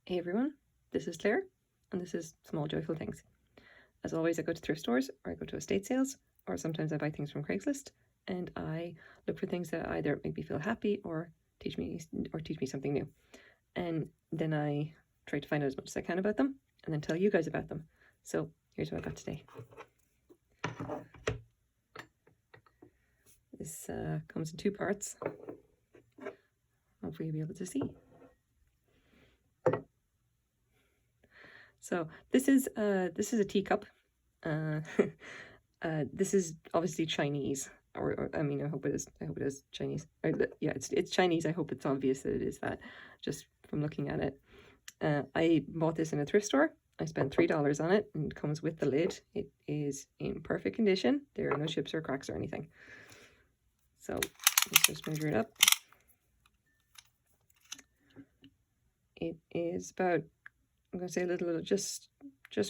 Hey everyone, this is Claire, and this is Small Joyful Things. As always, I go to thrift stores, or I go to estate sales, or sometimes I buy things from Craigslist, and I look for things that either make me feel happy or teach me something new. And then I try to find out as much as I can about them, and then tell you guys about them. So here's what I got today. This comes in two parts. Hopefully you'll be able to see. So this is a teacup. This is obviously Chinese, or I mean, I hope it is Chinese. Yeah, it's Chinese. I hope it's obvious that it is that, just from looking at it. I bought this in a thrift store. I spent $3 on it, and it comes with the lid. It is in perfect condition. There are no chips or cracks or anything. So let's just measure it up. It is about, I'm going to say a little, just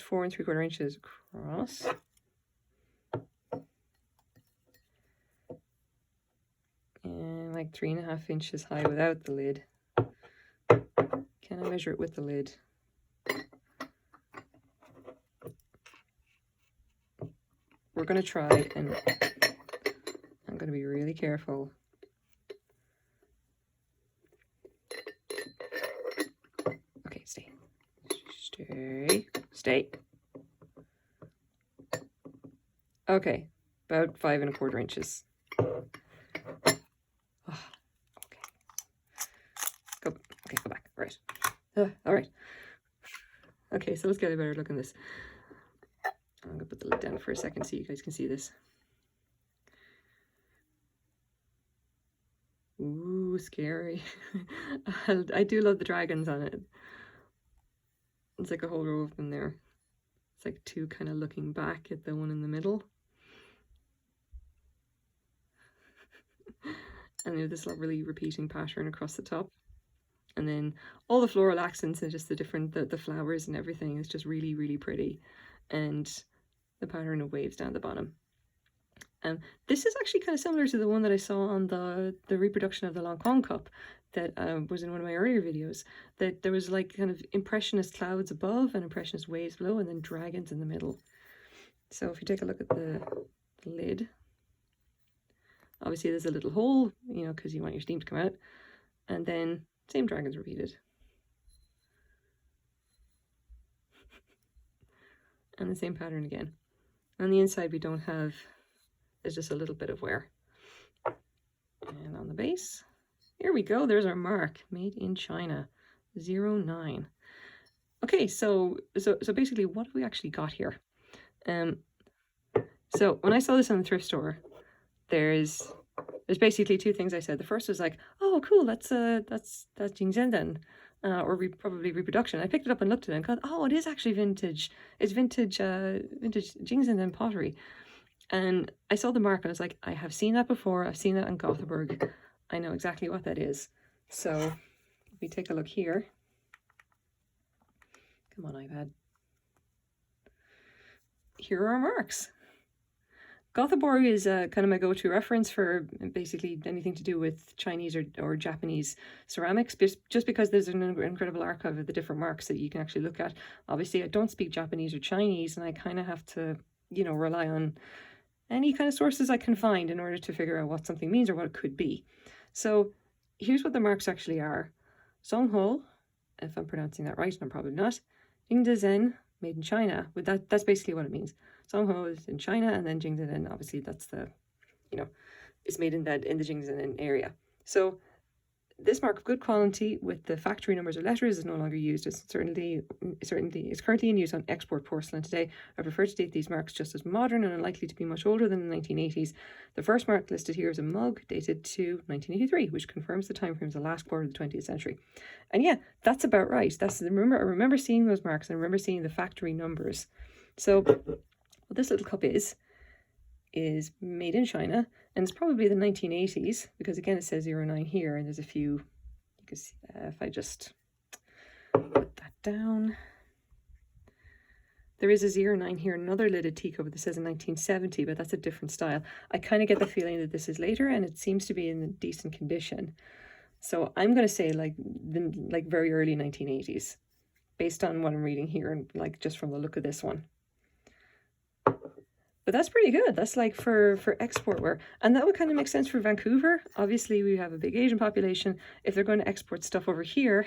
4 3/4 inches across. And like 3.5 inches high without the lid. Can I measure it with the lid? We're going to try, and I'm going to be really careful. Okay, stay. Okay, about 5 1/4 inches. Oh, okay. Go back. Right. All right. Okay, so let's get a better look at this. I'm going to put the lid down for a second so you guys can see this. Ooh, scary. I do love the dragons on it. It's like a whole row of them there. It's like two kind of looking back at the one in the middle. And they have this lovely repeating pattern across the top. And then all the floral accents and just the different, the flowers and everything is just really, really pretty. And the pattern of waves down the bottom. This is actually kind of similar to the one that I saw on the reproduction of the Long Kong cup that was in one of my earlier videos, that there was like kind of impressionist clouds above and impressionist waves below and then dragons in the middle. So if you take a look at the lid, obviously there's a little hole, you know, because you want your steam to come out, and then same dragons repeated. And the same pattern again. On the inside we don't have, there's just a little bit of wear. And on the base, here we go, there's our mark, made in China, 09. Okay, so basically what have we actually got here? So when I saw this in the thrift store, there's basically two things I said. The first was like, oh cool, that's Jingdezhen, or probably reproduction. I picked it up and looked at it and thought, oh, it is actually vintage. It's vintage Jingdezhen pottery. And I saw the mark and I was like, I have seen that before. I've seen that in Gotheborg. I know exactly what that is. So if we take a look here. Come on, iPad. Here are our marks. Gotheborg is kind of my go-to reference for basically anything to do with Chinese or Japanese ceramics, just because there's an incredible archive of the different marks that you can actually look at. Obviously, I don't speak Japanese or Chinese, and I kind of have to, you know, rely on any kind of sources I can find in order to figure out what something means or what it could be. So here's what the marks actually are. Songho, if I'm pronouncing that right, and I'm probably not. Jingdezhen, made in China. But that's basically what it means. Songho is in China, and then Jingdezhen, obviously that's the, you know, is made in the Jingdezhen area. So this mark of good quality with the factory numbers or letters is no longer used. It's certainly is currently in use on export porcelain today. I prefer to date these marks just as modern and unlikely to be much older than the 1980s. The first mark listed here is a mug dated to 1983, which confirms the time frame as the last quarter of the 20th century. And yeah, that's about right. I remember seeing those marks, and I remember seeing the factory numbers. So what this little cup is made in China, and it's probably the 1980s, because again it says 09 here, and there's a few, you can see, if I just put that down, there is a 09 here, another lidded teacup that says in 1970, but that's a different style. I kind of get the feeling that this is later, and it seems to be in decent condition. So I'm going to say like very early 1980s. based on what I'm reading here and like just from the look of this one. But that's pretty good. That's like for export wear. And that would kind of make sense for Vancouver. Obviously, we have a big Asian population. If they're going to export stuff over here,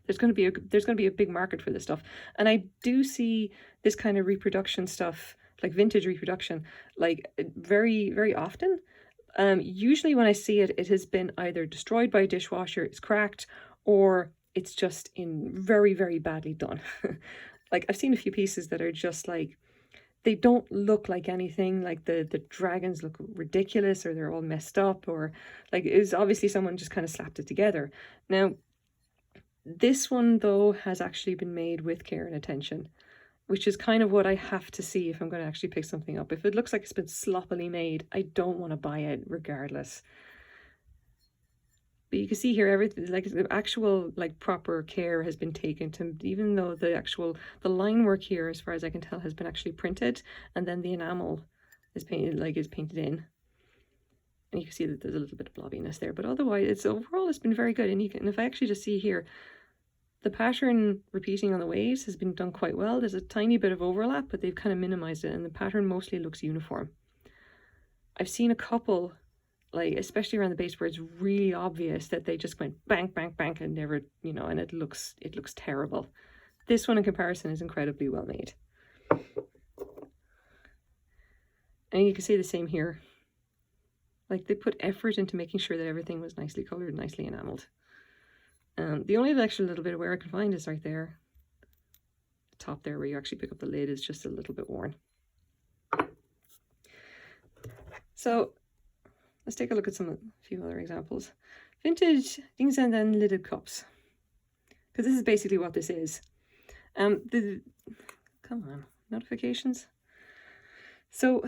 there's going to be a big market for this stuff. And I do see this kind of reproduction stuff, like vintage reproduction, like very, very often. Usually when I see it, it has been either destroyed by a dishwasher, it's cracked, or it's just in very, very badly done. Like I've seen a few pieces that are just like, they don't look like anything, like the dragons look ridiculous, or they're all messed up, or like it was obviously someone just kind of slapped it together. Now, this one though has actually been made with care and attention, which is kind of what I have to see if I'm going to actually pick something up. If it looks like it's been sloppily made, I don't want to buy it regardless. But you can see here, everything, like the actual like proper care has been taken to, even though the line work here, as far as I can tell, has been actually printed, and then the enamel is painted in. And you can see that there's a little bit of blobbiness there, but otherwise overall it's been very good. And if I actually just see here, the pattern repeating on the waves has been done quite well. There's a tiny bit of overlap, but they've kind of minimized it, and the pattern mostly looks uniform. I've seen a couple, like especially around the base, where it's really obvious that they just went bang, bang, bang, and never, and it looks terrible. This one in comparison is incredibly well made. And you can see the same here. Like they put effort into making sure that everything was nicely colored, nicely enameled. The only extra little bit of wear I can find is right there. The top there where you actually pick up the lid is just a little bit worn. So let's take a look at a few other examples. Vintage Jingdezhen lidded cups. Because this is basically what this is. Come on, notifications. So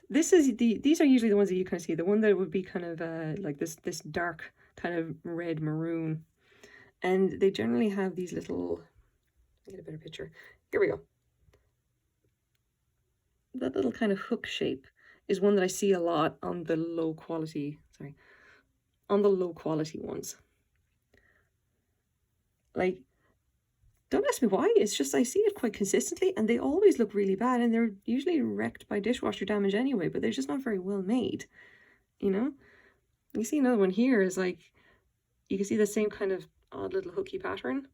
these are usually the ones that you kind of see. The one that would be kind of like this dark kind of red maroon. And they generally have these little, let me get a better picture. Here we go. That little kind of hook shape is one that I see a lot on the low quality ones. Like, don't ask me why, it's just I see it quite consistently, and they always look really bad, and they're usually wrecked by dishwasher damage anyway, but they're just not very well made, You see another one here is like, you can see the same kind of odd little hooky pattern.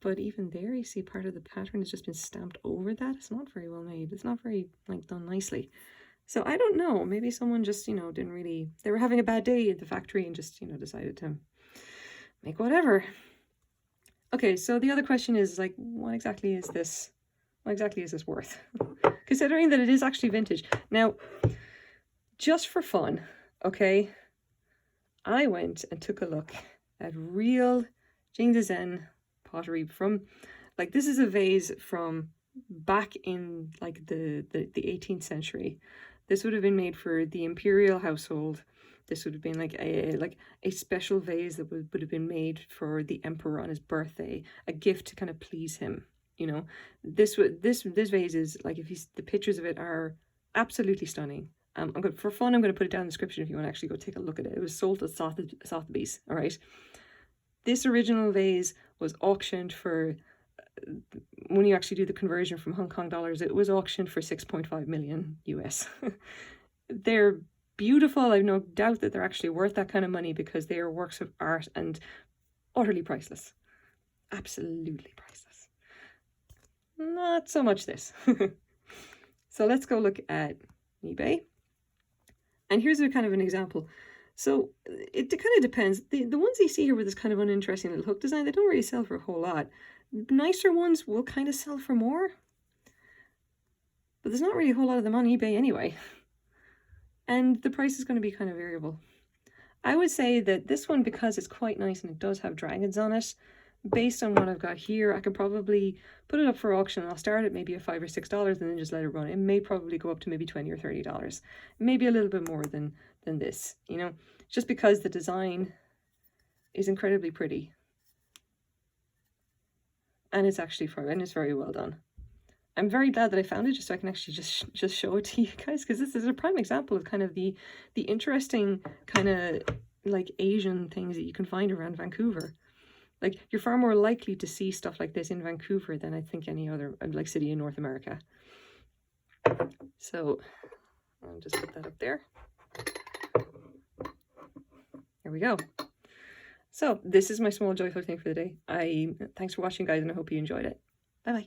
But even there, you see part of the pattern has just been stamped over that. It's not very well made. It's not very, like, done nicely. So I don't know. Maybe someone just, didn't really... They were having a bad day at the factory and just, decided to make whatever. Okay, so the other question is, like, what exactly is this? What exactly is this worth? Considering that it is actually vintage. Now, just for fun, okay, I went and took a look at real Jingdezhen pottery from, like, this is a vase from back in like the 18th century. This would have been made for the imperial household. This would have been like a special vase that would have been made for the emperor on his birthday, a gift to kind of please him. This vase is like, the pictures of it are absolutely stunning. For fun, I'm going to put it down in the description if you want to actually go take a look at it. It was sold at Sotheby's, all right? This original vase was auctioned for, when you actually do the conversion from Hong Kong dollars, it was auctioned for 6.5 million US. They're beautiful. I've no doubt that they're actually worth that kind of money because they are works of art and utterly priceless. Absolutely priceless. Not so much this. So let's go look at eBay. And here's a kind of an example. So it kind of depends. The ones you see here with this kind of uninteresting little hook design, they don't really sell for a whole lot. Nicer ones will kind of sell for more. But there's not really a whole lot of them on eBay anyway. And the price is going to be kind of variable. I would say that this one, because it's quite nice and it does have dragons on it, based on what I've got here, I could probably put it up for auction. I'll start at maybe a $5 or $6 and then just let it run. It may probably go up to maybe $20 or $30. Maybe a little bit more than this, just because the design is incredibly pretty. And it's actually it's very well done. I'm very glad that I found it just so I can actually just show it to you guys, because this is a prime example of kind of the interesting kind of like Asian things that you can find around Vancouver. Like, you're far more likely to see stuff like this in Vancouver than I think any other like city in North America. So I'll just put that up there. There we go. So this is my small joyful thing for the day. Thanks for watching, guys, and I hope you enjoyed it. Bye bye.